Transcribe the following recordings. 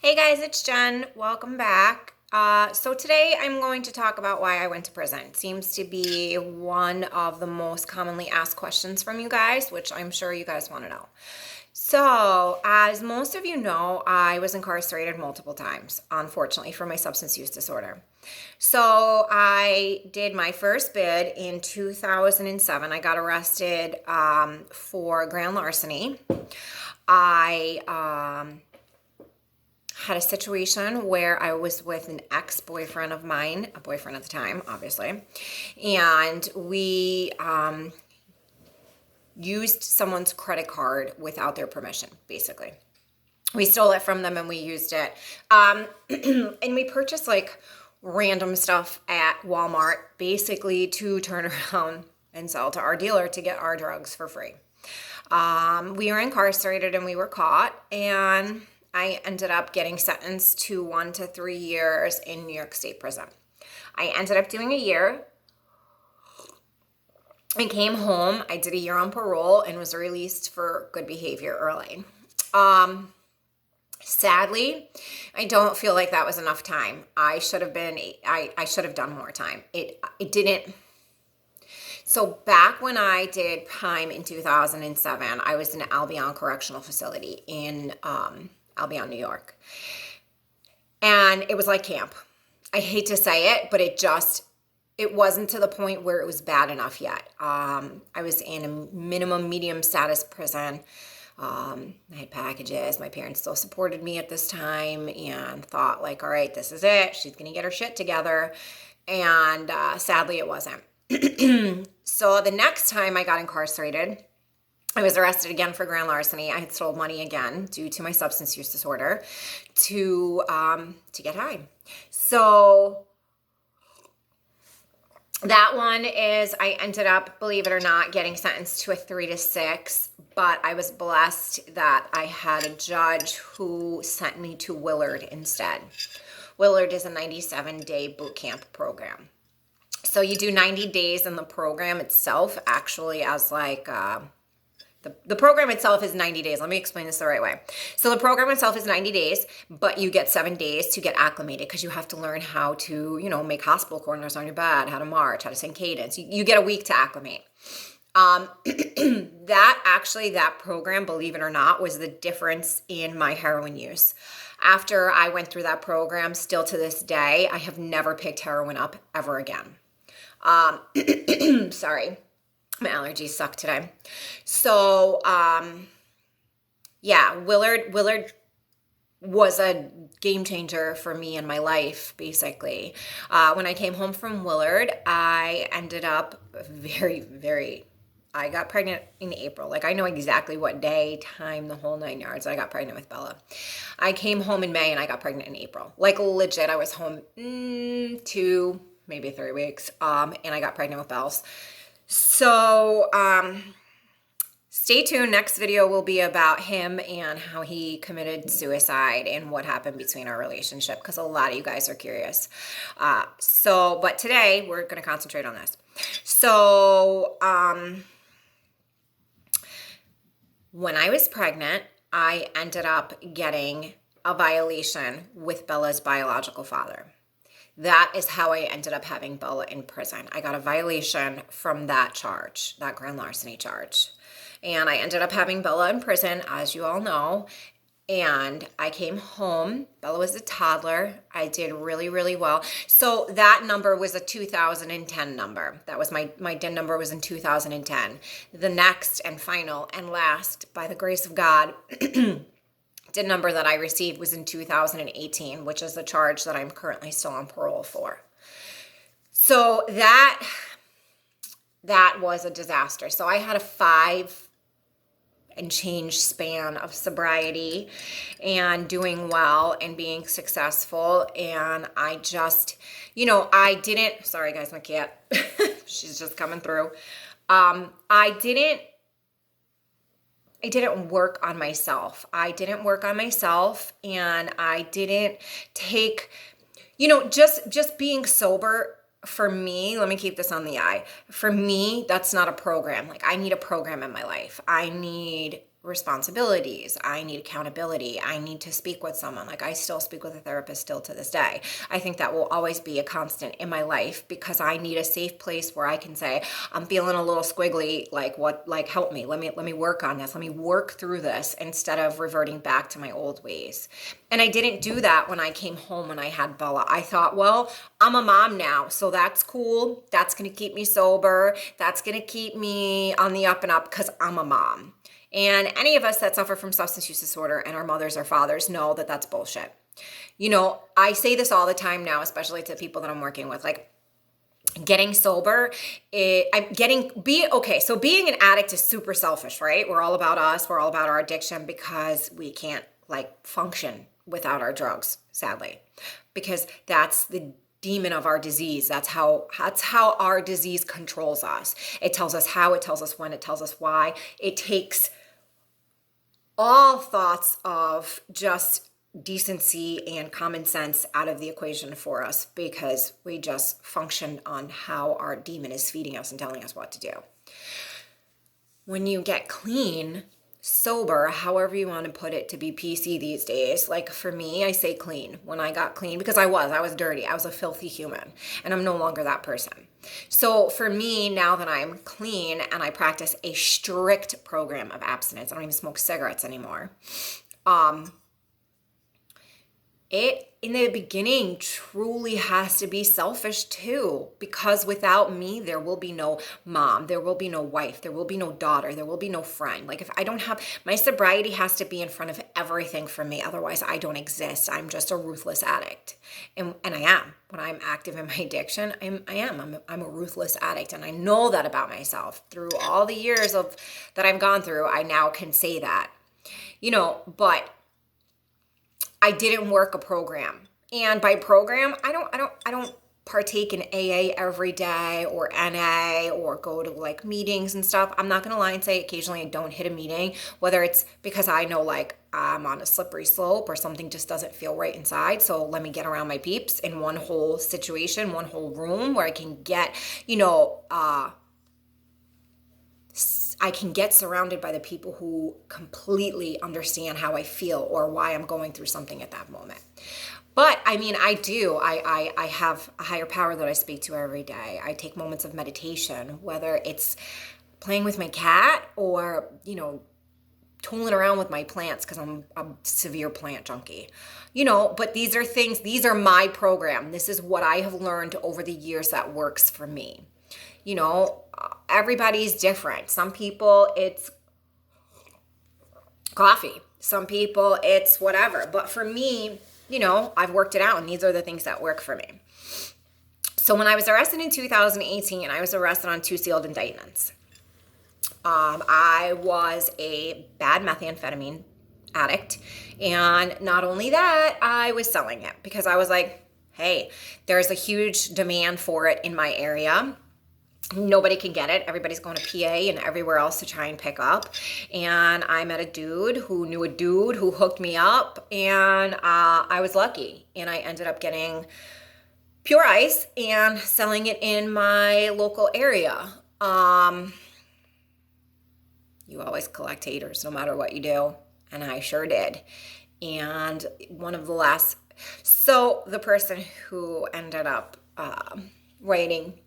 Hey guys, it's Jen. Welcome back. So today I'm going to talk about why I went to prison. It seems to be one of the most commonly asked questions from you guys, which I'm sure you guys want to know. So, as most of you know, I was incarcerated multiple times, unfortunately, for my substance use disorder. So, I did my first bid in 2007. I got arrested for grand larceny. I had a situation where I was with an ex-boyfriend of mine, a boyfriend at the time, obviously, and we used someone's credit card without their permission, basically. We stole it from them and we used it. And we purchased like random stuff at Walmart, basically to turn around and sell to our dealer to get our drugs for free. We were incarcerated and we were caught, and I ended up getting sentenced to 1 to 3 years in New York State prison. I ended up doing a year. I came home. I did a year on parole and was released for good behavior early. Sadly, I don't feel like that was enough time. I should have done more time. It didn't. So back when I did time in 2007, I was in Albion Correctional Facility in Albion, New York. And it was like camp. I hate to say it, but it wasn't to the point where it was bad enough yet. I was in a minimum medium status prison. I had packages. My parents still supported me at this time and thought like, all right, this is it. She's going to get her shit together. And sadly, it wasn't. So the next time I got incarcerated, I was arrested again for grand larceny. I had stole money again due to my substance use disorder to get high. So that one is, I ended up, believe it or not, getting sentenced to a 3 to 6, but I was blessed that I had a judge who sent me to Willard instead. Willard is a 97-day boot camp program. So you do 90 days in the program itself, actually, as like, the program itself is 90 days. Let me explain this the right way. So the program itself is 90 days, but you get 7 days to get acclimated because you have to learn how to, make hospital corners on your bed, how to march, how to sing cadence. You get a week to acclimate. That program, believe it or not, was the difference in my heroin use. After I went through that program, still to this day, I have never picked heroin up ever again. Sorry, my allergies suck today. So, Willard was a game changer for me in my life, basically. When I came home from Willard, I ended up I got pregnant in April. Like, I know exactly what day, time, the whole 9 yards. I got pregnant with Bella. I came home in May and I got pregnant in April. Like, legit, I was home 2, maybe 3 weeks, and I got pregnant with Bells. So, stay tuned. Next video will be about him and how he committed suicide and what happened between our relationship, because a lot of you guys are curious. But today we're going to concentrate on this. So, when I was pregnant, I ended up getting a violation with Bella's biological father. That is how I ended up having Bella in prison. I got a violation from that charge, that grand larceny charge. And I ended up having Bella in prison, as you all know. And I came home. Bella was a toddler. I did really, really well. So that number was a 2010 number. That was my DIN number was in 2010. The next and final and last, by the grace of God, DIN number that I received was in 2018, which is the charge that I'm currently still on parole for. So that was a disaster. So I had a 5 and change span of sobriety and doing well and being successful. And I just, sorry guys, my cat, she's just coming through. I didn't work on myself. And I didn't take, just being sober for me, let me keep this on the eye. For me, that's not a program. Like, I need a program in my life. I need responsibilities. I need accountability. I need to speak with someone. Like, I still speak with a therapist still to this day. I think that will always be a constant in my life because I need a safe place where I can say, I'm feeling a little squiggly. Like, help me. Let me work on this. Let me work through this instead of reverting back to my old ways. And I didn't do that when I came home when I had Bella. I thought, well, I'm a mom now, so that's cool. That's going to keep me sober. That's going to keep me on the up and up because I'm a mom. And any of us that suffer from substance use disorder and our mothers or fathers know that that's bullshit. You know, I say this all the time now, especially to people that I'm working with, like, getting sober, being an addict is super selfish, right? We're all about us. We're all about our addiction because we can't like function without our drugs, sadly, because that's the demon of our disease. That's how our disease controls us. It tells us how, it tells us when, it tells us why. It takes all thoughts of just decency and common sense out of the equation for us because we just function on how our demon is feeding us and telling us what to do. When you get clean, sober, however you want to put it to be PC these days, like for me, I say clean. When I got clean, because I was dirty. I was a filthy human and I'm no longer that person. So for me, now that I'm clean and I practice a strict program of abstinence, I don't even smoke cigarettes anymore. It in the beginning truly has to be selfish too, because without me, there will be no mom, there will be no wife, there will be no daughter, there will be no friend. Like if I don't have, my sobriety has to be in front of everything for me. Otherwise I don't exist. I'm just a ruthless addict. And I am. When I'm active in my addiction, I'm a ruthless addict. And I know that about myself through all the years that I've gone through. I now can say that, but I didn't work a program. And by program, I don't partake in AA every day or NA or go to like meetings and stuff. I'm not going to lie and say occasionally I don't hit a meeting, whether it's because I know like I'm on a slippery slope or something just doesn't feel right inside. So let me get around my peeps in one whole situation, one whole room where I can get, I can get surrounded by the people who completely understand how I feel or why I'm going through something at that moment. But I mean, I have a higher power that I speak to every day. I take moments of meditation, whether it's playing with my cat or, tooling around with my plants because I'm a severe plant junkie, but these are my program. This is what I have learned over the years that works for me. Everybody's different. Some people it's coffee. Some people it's whatever. But for me, I've worked it out and these are the things that work for me. So when I was arrested in 2018, I was arrested on 2 sealed indictments. I was a bad methamphetamine addict. And not only that, I was selling it because I was like, hey, there's a huge demand for it in my area. Nobody can get it. Everybody's going to PA and everywhere else to try and pick up. And I met a dude who knew a dude who hooked me up. And I was lucky. And I ended up getting pure ice and selling it in my local area. You always collect haters no matter what you do. And I sure did. And so the person who ended up writing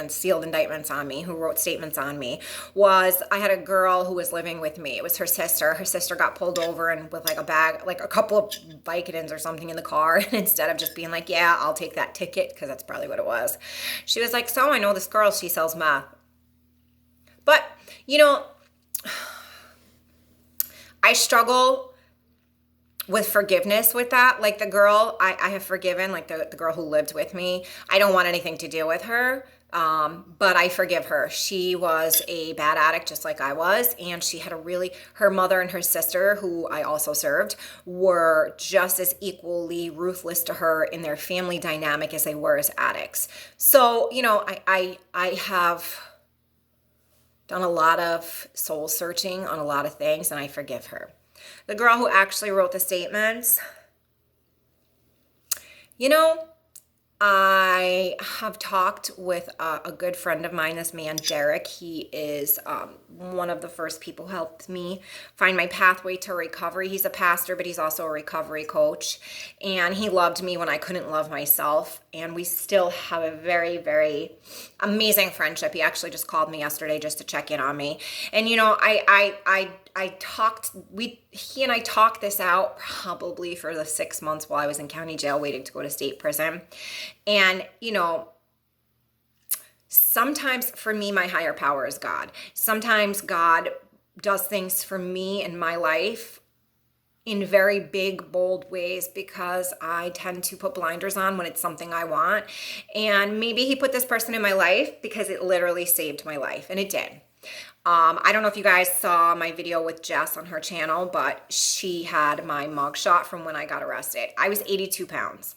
sealed indictments on me, who wrote statements on me, I had a girl who was living with me. It was her sister. Her sister got pulled over and with like a bag, like a couple of Vicodins or something in the car. And instead of just being like, yeah, I'll take that ticket, because that's probably what it was, she was like, so I know this girl, she sells meth. But, I struggle with forgiveness with that. Like the girl I have forgiven, like the girl who lived with me, I don't want anything to do with her. But I forgive her. She was a bad addict just like I was. And she had her mother and her sister, who I also served, were just as equally ruthless to her in their family dynamic as they were as addicts. So, I have done a lot of soul searching on a lot of things, and I forgive her. The girl who actually wrote the statements, I have talked with a good friend of mine, this man, Derek. He is one of the first people who helped me find my pathway to recovery. He's a pastor, but he's also a recovery coach. And he loved me when I couldn't love myself. And we still have a very, very amazing friendship. He actually just called me yesterday just to check in on me. And, you know, he and I talked this out probably for the 6 months while I was in county jail waiting to go to state prison. And, you know, sometimes for me, my higher power is God. Sometimes God does things for me in my life in very big, bold ways because I tend to put blinders on when it's something I want. And maybe he put this person in my life because it literally saved my life, and it did. I don't know if you guys saw my video with Jess on her channel, but she had my mugshot from when I got arrested. I was 82 pounds.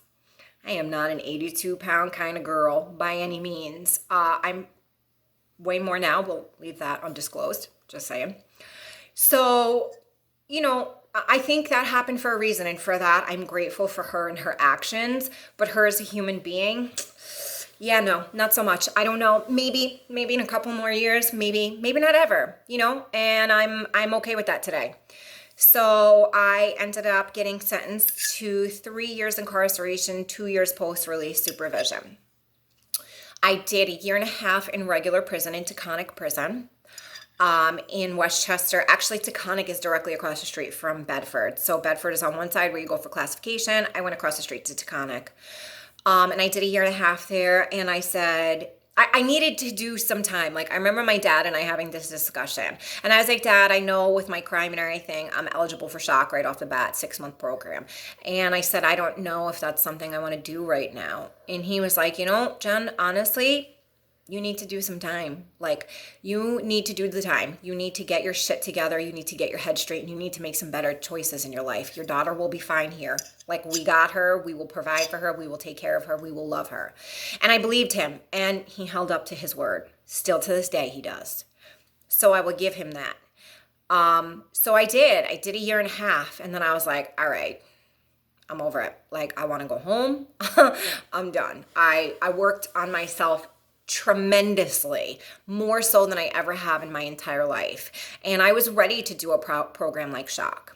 I am not an 82-pound kind of girl by any means. I'm way more now. We'll leave that undisclosed, just saying. So, you know, I think that happened for a reason, and for that, I'm grateful for her and her actions. But her as a human being, yeah, no, not so much. I don't know. Maybe in a couple more years, maybe not ever, you know, and I'm okay with that today. So I ended up getting sentenced to 3 years incarceration, 2 years post-release supervision. I did 1.5 years in regular prison in Taconic Prison in Westchester. Actually, Taconic is directly across the street from Bedford. So Bedford is on one side where you go for classification. I went across the street to Taconic. And I did 1.5 years there, and I said, I needed to do some time. Like, I remember my dad and I having this discussion. And I was like, Dad, I know with my crime and everything, I'm eligible for shock right off the bat, 6-month program. And I said, I don't know if that's something I want to do right now. And he was like, you know, Jen, honestly, you need to do some time. Like, you need to do the time. You need to get your shit together. You need to get your head straight. And you need to make some better choices in your life. Your daughter will be fine here. Like, we got her. We will provide for her. We will take care of her. We will love her. And I believed him. And he held up to his word. Still to this day, he does. So I will give him that. So I did 1.5 years. And then I was like, all right, I'm over it. Like, I want to go home. I'm done. I worked on myself tremendously, more so than I ever have in my entire life. And I was ready to do a program like shock.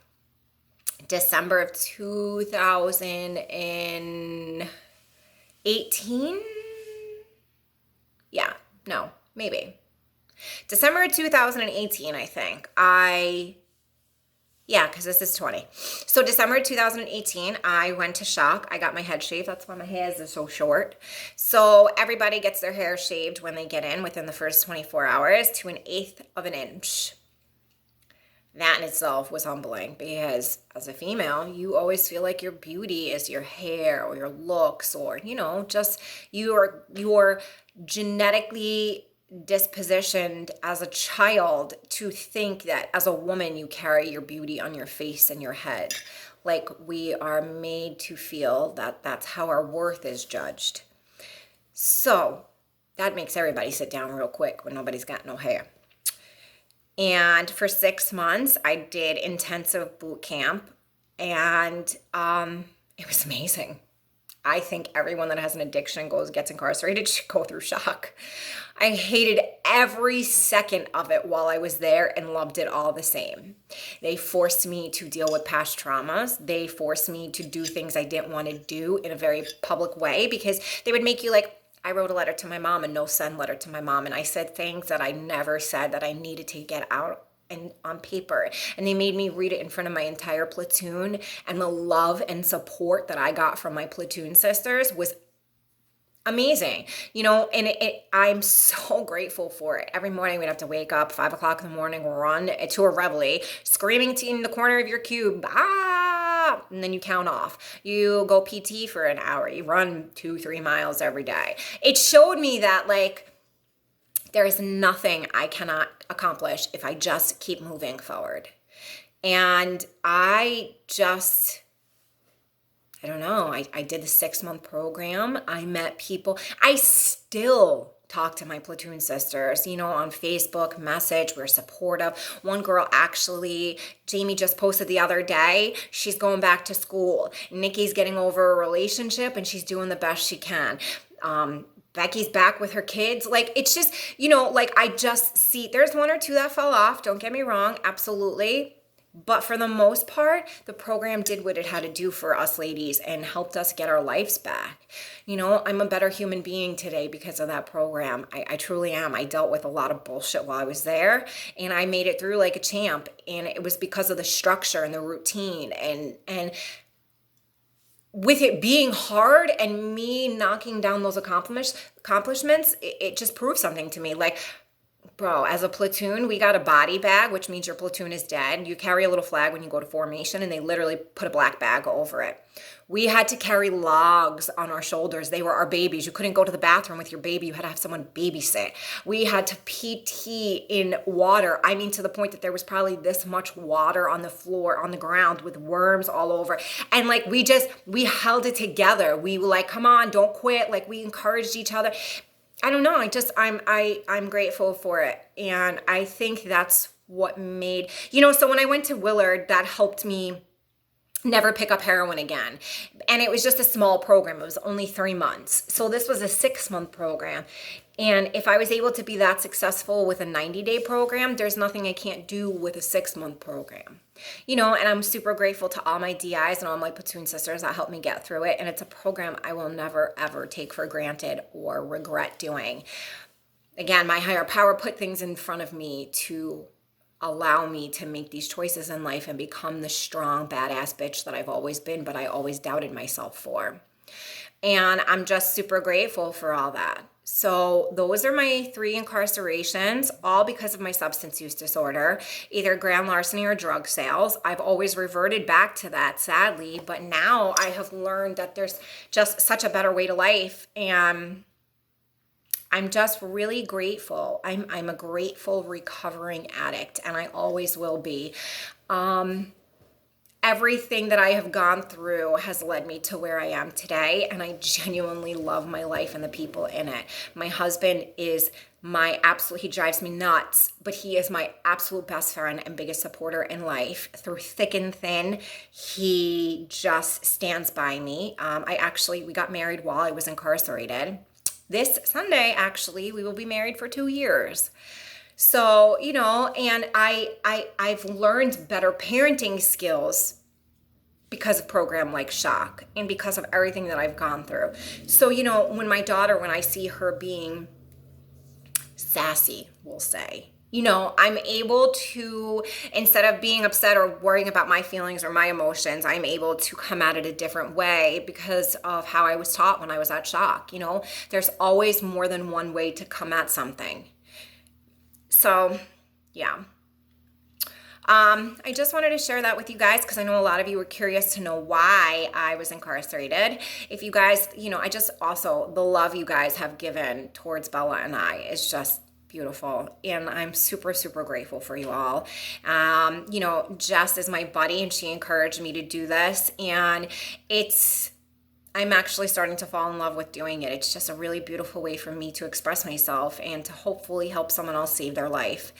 December of 2018? Yeah, no, maybe. December of 2018, I think. Yeah, because this is 20. So December 2018, I went to shock. I got my head shaved. That's why my hair is so short. So everybody gets their hair shaved when they get in within the first 24 hours to 1/8 of an inch. That in itself was humbling because as a female, you always feel like your beauty is your hair or your looks or, you know, just you're genetically dispositioned as a child to think that as a woman you carry your beauty on your face and your head. Like, we are made to feel that that's how our worth is judged. So that makes everybody sit down real quick when nobody's got no hair. And for 6 months I did intensive boot camp, and it was amazing. I think everyone that has an addiction gets incarcerated should go through shock. I hated every second of it while I was there and loved it all the same. They forced me to deal with past traumas. They forced me to do things I didn't want to do in a very public way because they would make you like, I wrote a letter to my mom, a no-send letter to my mom, and I said things that I never said that I needed to get out and on paper, and they made me read it in front of my entire platoon, and the love and support that I got from my platoon sisters was amazing, you know, and I'm so grateful for it. Every morning we'd have to wake up 5 o'clock in the morning, run to a reveille, screaming in the corner of your cube, and then you count off. You go PT for an hour. You run 2-3 miles every day. It showed me that, like, there is nothing I cannot accomplish if I just keep moving forward. And I don't know. I did the 6-month program. I met people. I still talk to my platoon sisters, on Facebook, message. We're supportive. One girl actually, Jamie just posted the other day, she's going back to school. Nikki's getting over a relationship and she's doing the best she can. Becky's back with her kids. Like, it's just, I just see, there's one or two that fell off. Don't get me wrong. Absolutely. But for the most part, the program did what it had to do for us ladies and helped us get our lives back. I'm a better human being today because of that program. I truly am. I dealt with a lot of bullshit while I was there, and I made it through like a champ. And it was because of the structure and the routine and with it being hard and me knocking down those accomplishments, it just proved something to me. Like, bro, as a platoon, we got a body bag, which means your platoon is dead. You carry a little flag when you go to formation, and they literally put a black bag over it. We had to carry logs on our shoulders. They were our babies. You couldn't go to the bathroom with your baby. You had to have someone babysit. We had to PT in water. I mean, to the point that there was probably this much water on the floor, on the ground, with worms all over. And like, we held it together. We were like, come on, don't quit. Like, we encouraged each other. I don't know. I'm grateful for it. And I think that's what made, so when I went to Willard, that helped me never pick up heroin again. And it was just a small program. It was only 3 months. So this was a 6-month program. And if I was able to be that successful with a 90-day program, there's nothing I can't do with a 6-month program. And I'm super grateful to all my DIs and all my platoon sisters that helped me get through it. And it's a program I will never, ever take for granted or regret doing. Again, my higher power put things in front of me to allow me to make these choices in life and become the strong, badass bitch that I've always been, but I always doubted myself for. And I'm just super grateful for all that. So those are my 3 incarcerations, all because of my substance use disorder, either grand larceny or drug sales. I've always reverted back to that, sadly, but now I have learned that there's just such a better way to life, and I'm just really grateful. I'm a grateful recovering addict, and I always will be. Everything that I have gone through has led me to where I am today, and I genuinely love my life and the people in it. My husband is he drives me nuts, but he is my absolute best friend and biggest supporter in life. Through thick and thin, he just stands by me. We got married while I was incarcerated. This Sunday, actually, we will be married for 2 years. So, and I've learned better parenting skills because of program like Shock and because of everything that I've gone through. So, when I see her being sassy, we'll say, I'm able to, instead of being upset or worrying about my feelings or my emotions, I'm able to come at it a different way because of how I was taught when I was at Shock. There's always more than one way to come at something. So, yeah. I just wanted to share that with you guys because I know a lot of you were curious to know why I was incarcerated. If you guys, the love you guys have given towards Bella and I is just beautiful. And I'm super, super grateful for you all. Jess is my buddy and she encouraged me to do this. And I'm actually starting to fall in love with doing it. It's just a really beautiful way for me to express myself and to hopefully help someone else save their life.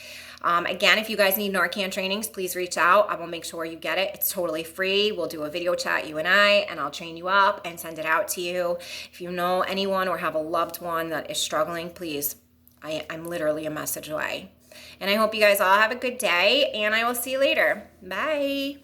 Again, if you guys need Narcan trainings, please reach out. I will make sure you get it. It's totally free. We'll do a video chat, you and I, and I'll train you up and send it out to you. If you know anyone or have a loved one that is struggling, please, I'm literally a message away. And I hope you guys all have a good day, and I will see you later. Bye.